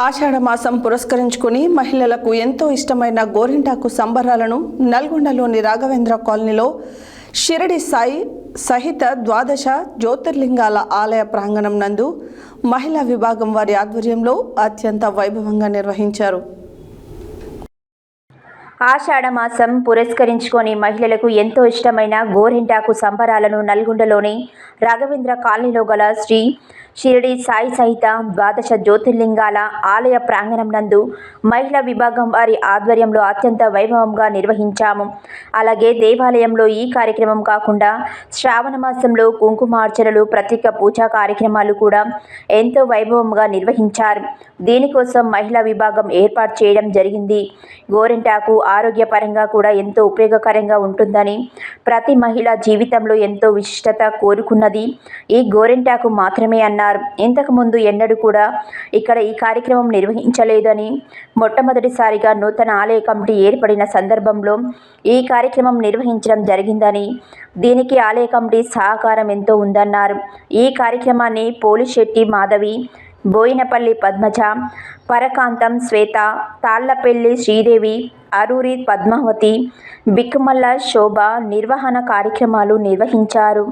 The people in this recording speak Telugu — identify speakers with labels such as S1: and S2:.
S1: ఆషాఢ మాసం పురస్కరించుకుని మహిళలకు ఎంతో ఇష్టమైన గోరింటాకు సంబరాలను నల్గొండలోని రాఘవేంద్ర కాలనీలో షిరిడి సాయి సహిత ద్వాదశ జ్యోతిర్లింగాల ఆలయ ప్రాంగణం నందు మహిళా విభాగం వారి ఆధ్వర్యంలో అత్యంత వైభవంగా నిర్వహించారు.
S2: ఆషాఢ మాసం పురస్కరించుకొని మహిళలకు ఎంతో ఇష్టమైన గోరింటాకు సంబరాలను నల్గొండలోని రాఘవేంద్ర కాలనీలో గల శ్రీ షిరిడి సాయి సహిత ద్వాదశ జ్యోతిర్లింగాల ఆలయ ప్రాంగణం నందు మహిళా విభాగం వారి ఆధ్వర్యంలో అత్యంత వైభవంగా నిర్వహించాము. అలాగే దేవాలయంలో ఈ కార్యక్రమం కాకుండా శ్రావణ మాసంలో కుంకుమార్చనలు, ప్రత్యేక పూజా కార్యక్రమాలు కూడా ఎంతో వైభవంగా నిర్వహించారు. దీనికోసం మహిళా విభాగం ఏర్పాటు చేయడం జరిగింది. గోరింటాకు ఆరోగ్యపరంగా కూడా ఎంతో ఉపయోగకరంగా ఉంటుందని, ప్రతి మహిళ జీవితంలో ఎంతో విశిష్టత కోరుకున్నది ఈ గోరింటాకు మాత్రమే అన్నారు. ఇంతకుముందు ఎన్నడూ కూడా ఇక్కడ ఈ కార్యక్రమం నిర్వహించలేదని, మొట్టమొదటిసారిగా నూతన ఆలయ కమిటీ ఏర్పడిన సందర్భంలో ఈ కార్యక్రమం నిర్వహించడం జరిగిందని, దీనికి ఆలయ కమిటీ సహకారం ఎంతో ఉందన్నారు. ఈ కార్యక్రమాన్ని పోలిశెట్టి మాధవి, బోయినపల్లి పద్మజ, పరకాంతం శ్వేత, తాళ్లపల్లి శ్రీదేవి, అరూరి పద్మావతి, బిక్కుమల్ల శోభ నిర్వహణ కార్యక్రమాలు నిర్వహించారు.